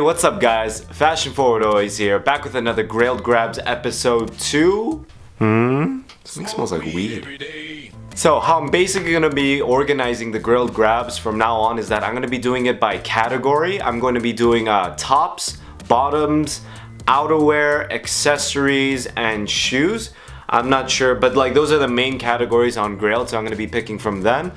Hey, what's up guys? Fashion Forward always here, back with another Grailed Grabs episode 2. Something smells like weed. So how I'm basically going to be organizing the Grailed Grabs from now on is that I'm going to be doing it by category. I'm going to be doing tops, bottoms, outerwear, accessories, and shoes. I'm not sure, but like those are the main categories on Grailed, so I'm going to be picking from them.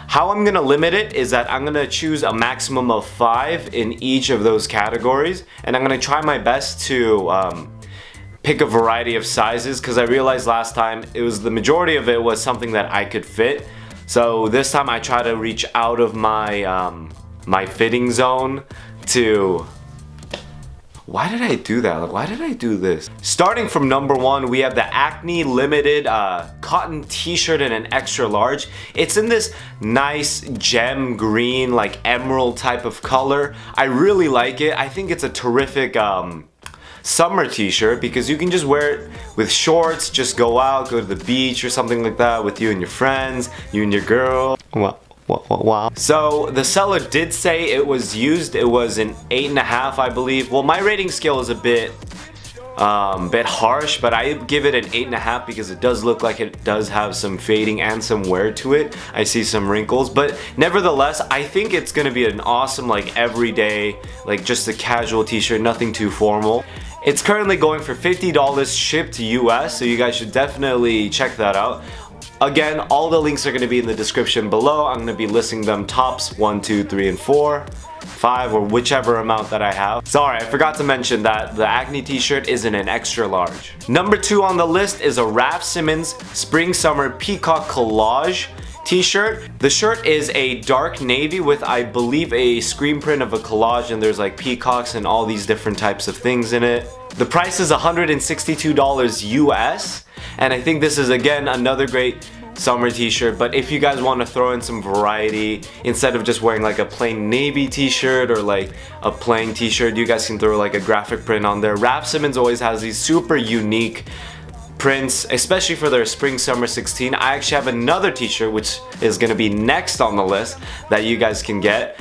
How I'm going to limit it is that I'm going to choose a maximum of 5 in each of those categories, and I'm going to try my best to pick a variety of sizes, because I realized last time the majority of it was something that I could fit. So this time I try to reach out of my my fitting zone to... Why did I do that? Like, why did I do this? Starting from number 1, we have the Acne Limited cotton t-shirt in an extra large. It's in this nice gem green, like emerald type of color. I really like it. I think it's a terrific summer t-shirt because you can just wear it with shorts, just go out, go to the beach or something like that with you and your friends, you and your girl. Wow. So the seller did say it was used. It was an 8.5, I believe. Well, my rating scale is a bit harsh, but I give it an 8.5 because it does look like it does have some fading and some wear to it. I see some wrinkles, but nevertheless, I think it's gonna be an awesome, like everyday, like just a casual t-shirt, nothing too formal. It's currently going for $50 shipped to US, so you guys should definitely check that out. Again, all the links are going to be in the description below. I'm going to be listing them tops 1, 2, 3, and 4, 5, or whichever amount that I have. Sorry, I forgot to mention that the Acne t-shirt is in an extra large. Number 2 on the list is a RAF SIMONS Spring Summer Peacock Collage t-shirt. The shirt is a dark navy with, I believe, a screen print of a collage, and there's like peacocks and all these different types of things in it. The price is $162 US, and I think this is again another great summer t-shirt. But if you guys want to throw in some variety, instead of just wearing like a plain navy t-shirt or like a plain t-shirt, you guys can throw like a graphic print on there. RAF SIMONS always has these super unique prints, especially for their spring summer 16. I actually have another t-shirt which is going to be next on the list that you guys can get.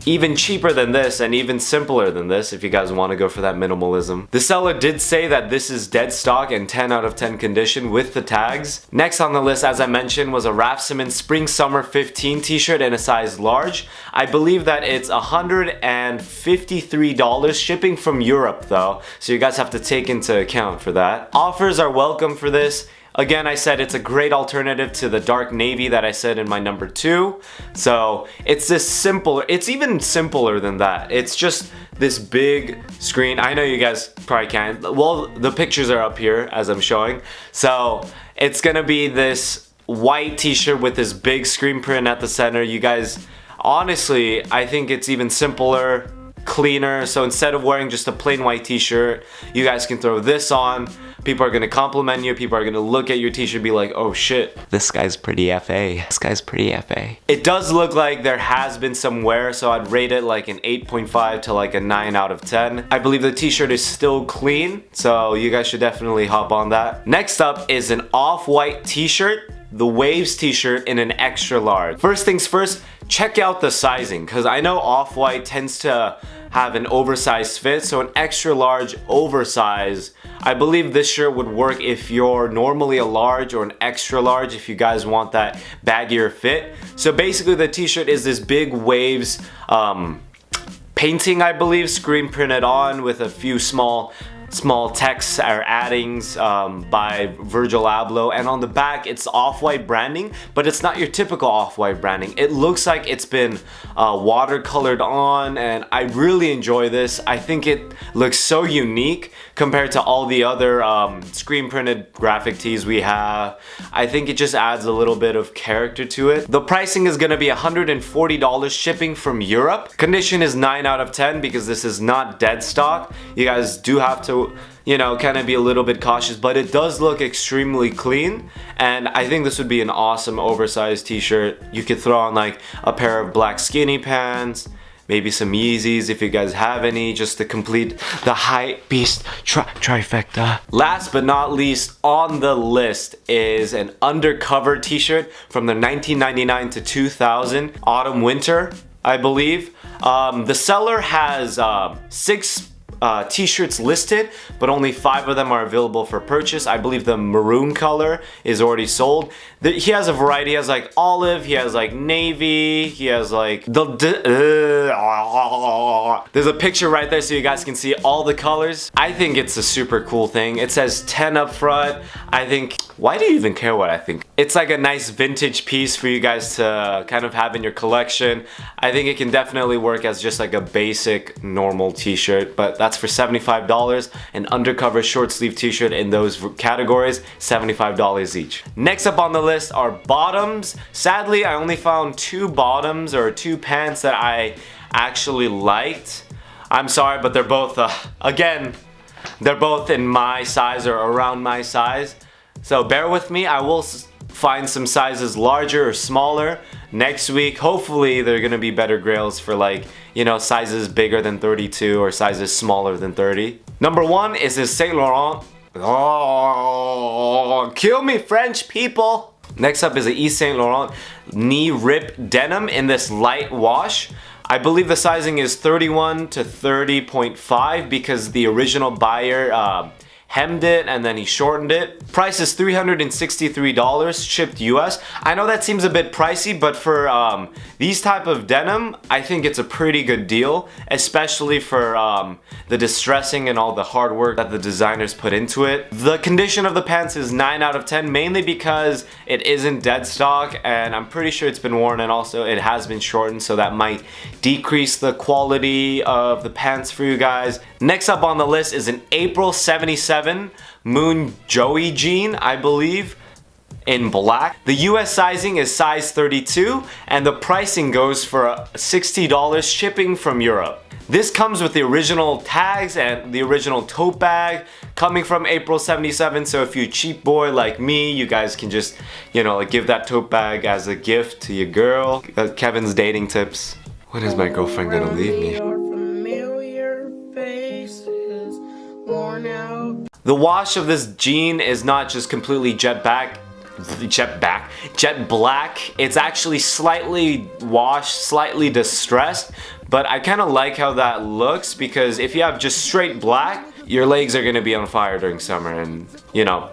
Even cheaper than this and even simpler than this if you guys want to go for that minimalism. The seller did say that this is dead stock and 10 out of 10 condition with the tags. Next on the list, as I mentioned, was a RAF SIMONS Spring Summer 15 t-shirt in a size large. I believe that it's $153 shipping from Europe though, so you guys have to take into account for that. Offers are welcome for this. Again, I said it's a great alternative to the dark navy that I said in my number 2. So it's this simpler, it's even simpler than that. It's just this big screen. I know you guys probably can't. Well, the pictures are up here as I'm showing. So it's gonna be this white t-shirt with this big screen print at the center. You guys, honestly, I think it's even simpler, cleaner. So instead of wearing just a plain white t-shirt, you guys can throw this on. People are gonna compliment you. People are gonna look at your t-shirt and be like, oh shit, this guy's pretty FA. This guy's pretty FA. It does look like there has been some wear, so I'd rate it like an 8.5 to like a 9 out of 10. I believe the t-shirt is still clean, so you guys should definitely hop on that. Next up is an off-white t-shirt. The Waves t-shirt in an extra large. First things first, check out the sizing, because I know off-white tends to have an oversized fit, so an extra large oversize. I believe this shirt would work if you're normally a large or an extra large if you guys want that baggier fit. So basically the t-shirt is this big Waves painting, I believe, screen printed on with a few small texts or addings by Virgil Abloh, and on the back it's off-white branding, but it's not your typical off-white branding. It looks like it's been watercolored on, and I really enjoy this. I think it looks so unique compared to all the other screen printed graphic tees we have. I think it just adds a little bit of character to it. The pricing is gonna be $140 shipping from Europe. Condition is 9 out of 10 because this is not dead stock. You guys do have to, you know, kind of be a little bit cautious, but it does look extremely clean, and I think this would be an awesome oversized t-shirt. You could throw on like a pair of black skinny pants, maybe some Yeezys if you guys have any, just to complete the HYPEBEAST trifecta. Last but not least on the list is an undercover t-shirt from the 1999 to 2000 autumn winter I believe. The seller has 6 t-shirts listed, but only 5 of them are available for purchase. I believe the maroon color is already sold. He has a variety. He has like olive, he has like navy, he has like there's a picture right there so you guys can see all the colors. I think it's a super cool thing. It says 10 up front. I think, why do you even care what I think? It's like a nice vintage piece for you guys to kind of have in your collection. I think it can definitely work as just like a basic normal t-shirt, but that's for $75. An undercover short sleeve t-shirt in those categories, $75 each. Next up on the list are bottoms. Sadly, I only found 2 bottoms or 2 pants that I actually liked. I'm sorry, but they're both, again, they're both in my size or around my size. So bear with me, I will find some sizes larger or smaller next week. Hopefully they're gonna be better grails for like, you know, sizes bigger than 32 or sizes smaller than 30. Number 1 is this Saint Laurent. Oh, kill me French people. Next up is a Yves Saint Laurent knee rip denim in this light wash. I believe the sizing is 31 to 30.5 because the original buyer hemmed it and then he shortened it. Price is $363, shipped US. I know that seems a bit pricey, but for these type of denim, I think it's a pretty good deal, especially for the distressing and all the hard work that the designers put into it. The condition of the pants is 9 out of 10, mainly because it isn't dead stock and I'm pretty sure it's been worn, and also it has been shortened, so that might decrease the quality of the pants for you guys. Next up on the list is an April 77 Moon Joey jean, I believe, in black. The US sizing is size 32 and the pricing goes for $60 shipping from Europe. This comes with the original tags and the original tote bag coming from April 77, so if you cheap boy like me, you guys can just, you know, like give that tote bag as a gift to your girl. Kevin's dating tips. When is my girlfriend gonna leave me? The wash of this jean is not just completely jet black. It's actually slightly washed, slightly distressed, but I kind of like how that looks because if you have just straight black, your legs are gonna be on fire during summer, and you know,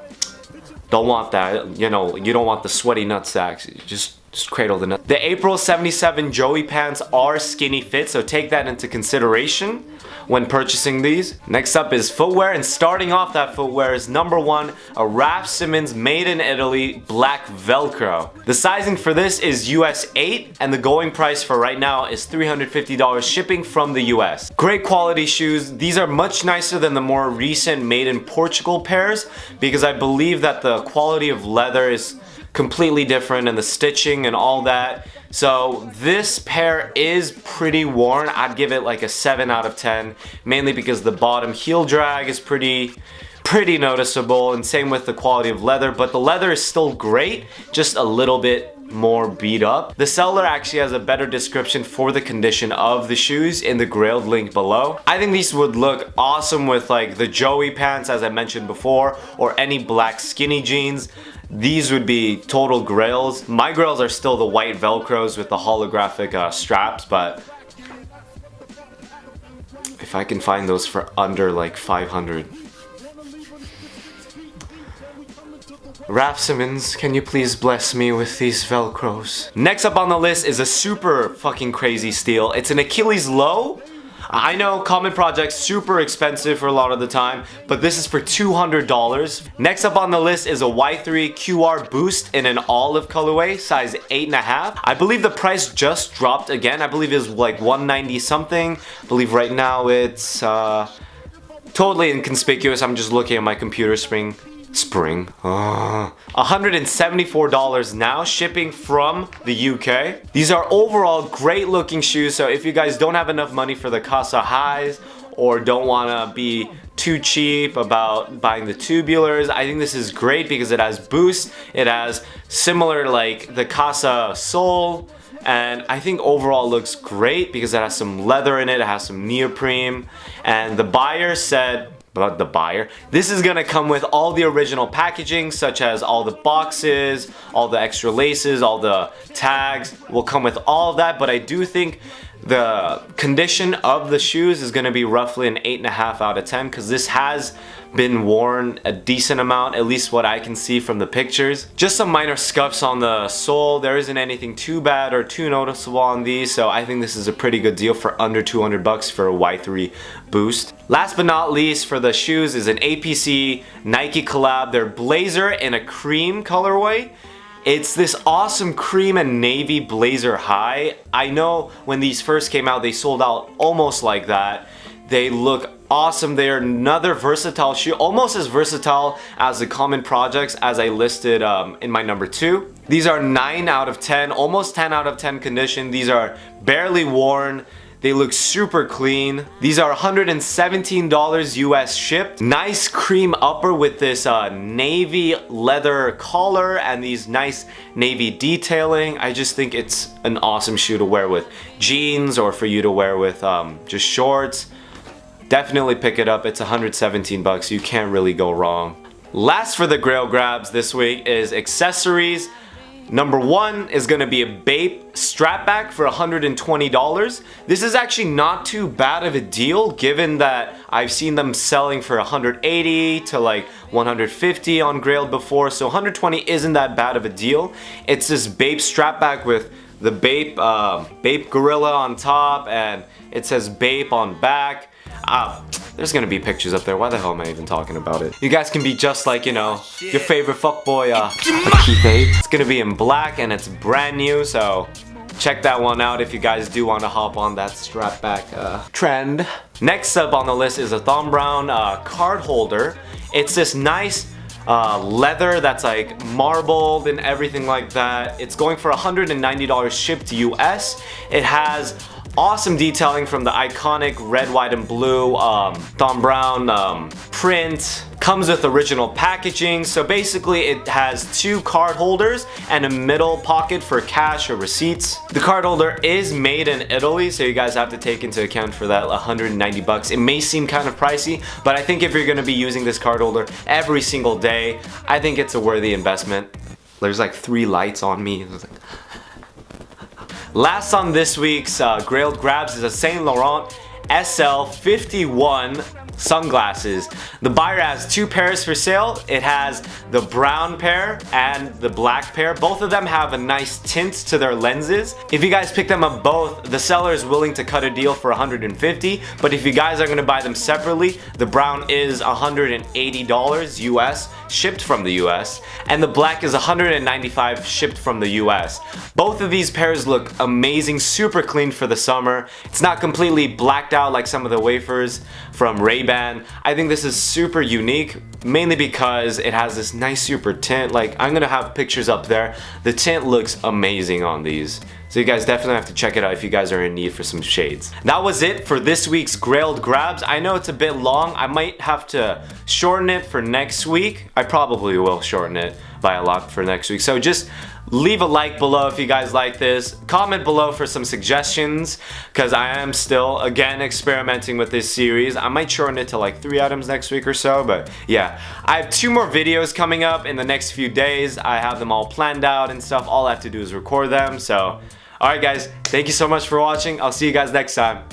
don't want that. You know, you don't want the sweaty nut sacks. Just cradle the nut. The April 77 Joey pants are skinny fit, so take that into consideration when purchasing these. Next up is footwear, and starting off that footwear is number 1, a RAF SIMONS made in Italy black Velcro. The sizing for this is US 8 and the going price for right now is $350 shipping from the US. Great quality shoes. These are much nicer than the more recent made in Portugal pairs because I believe that the quality of leather is completely different and the stitching and all that. So this pair is pretty worn. I'd give it like a 7 out of 10, mainly because the bottom heel drag is pretty noticeable, and same with the quality of leather, but the leather is still great, just a little bit more beat up. The seller actually has a better description for the condition of the shoes in the Grailed link below. I think these would look awesome with like the Joey pants, as I mentioned before, or any black skinny jeans. These would be total grails. My grails are still the white Velcros with the holographic straps, but if I can find those for under like 500. RAF SIMONS, can you please bless me with these Velcros? Next up on the list is a super fucking crazy steal. It's an Achilles low. I know common projects super expensive for a lot of the time, but this is for $200. Next up on the list is a Y-3 QR boost in an olive colorway, size 8.5. I believe the price just dropped again. I believe it's like $190 something. I believe right now it's totally inconspicuous. I'm just looking at my computer screen. $174 now, shipping from the UK. These are overall great looking shoes, so if you guys don't have enough money for the Casa highs or don't want to be too cheap about buying the tubulars, I think this is great because it has boost, it has similar like the Casa sole, and I think overall looks great because it has some leather in it, it has some neoprene, and the buyer said about the buyer. This is gonna come with all the original packaging, such as all the boxes, all the extra laces, all the tags will come with all of that, but I do think the condition of the shoes is gonna be roughly an 8.5 out of 10 because this has been worn a decent amount, at least what I can see from the pictures. Just some minor scuffs on the sole. There isn't anything too bad or too noticeable on these, so I think this is a pretty good deal for under 200 bucks for a Y-3 Boost. Last but not least for the shoes is an APC Nike collab. They're blazer in a cream colorway. It's this awesome cream and navy blazer high. I know when these first came out, they sold out almost like that. They look awesome. They're another versatile shoe, almost as versatile as the common projects as I listed in my number 2. These are 9 out of 10, almost 10 out of 10 condition. These are barely worn. They look super clean. These are $117 US shipped. Nice cream upper with this navy leather collar and these nice navy detailing. I just think it's an awesome shoe to wear with jeans or for you to wear with just shorts. Definitely pick it up. It's 117 bucks. You can't really go wrong. Last for the Grail grabs this week is accessories. Number 1 is going to be a Bape strapback for $120. This is actually not too bad of a deal given that I've seen them selling for $180 to like $150 on Grailed before, so $120 isn't that bad of a deal. It's this Bape strapback with the Bape gorilla on top and it says Bape on back. There's gonna be pictures up there. Why the hell am I even talking about it? You guys can be just like, you know, your favorite fuckboy, Bape. It's gonna be in black and it's brand new, so check that one out if you guys do want to hop on that strap back trend. Next up on the list is a Thom Browne card holder. It's this nice leather that's like marbled and everything like that. It's going for $190 shipped US. It has awesome detailing from the iconic red, white, and blue Thom Browne print. Comes with original packaging, so basically it has 2 card holders and a middle pocket for cash or receipts. The card holder is made in Italy, so you guys have to take into account for that 190 bucks. It may seem kind of pricey, but I think if you're gonna be using this card holder every single day, I think it's a worthy investment. There's like 3 lights on me. Last on this week's Grailed grabs is a Saint Laurent SL51 sunglasses. The buyer has 2 pairs for sale. It has the brown pair and the black pair. Both of them have a nice tint to their lenses. If you guys pick them up both, the seller is willing to cut a deal for $150, but if you guys are gonna buy them separately, the brown is $180 US shipped from the US, and the black is $195 shipped from the US. Both of these pairs look amazing, super clean for the summer. It's not completely blacked out like some of the wafers from Ray-Ban. I think this is super unique, mainly because it has this nice super tint. Like, I'm gonna have pictures up there. The tint looks amazing on these. So you guys definitely have to check it out if you guys are in need for some shades. That was it for this week's Grailed grabs. I know it's a bit long. I might have to shorten it for next week. I probably will shorten it by a lot for next week. So just leave a like below if you guys like this. Comment below for some suggestions, because I am still, again, experimenting with this series. I might shorten it to like 3 items next week or so, but yeah. I have 2 more videos coming up in the next few days. I have them all planned out and stuff. All I have to do is record them, so alright guys, thank you so much for watching. I'll see you guys next time.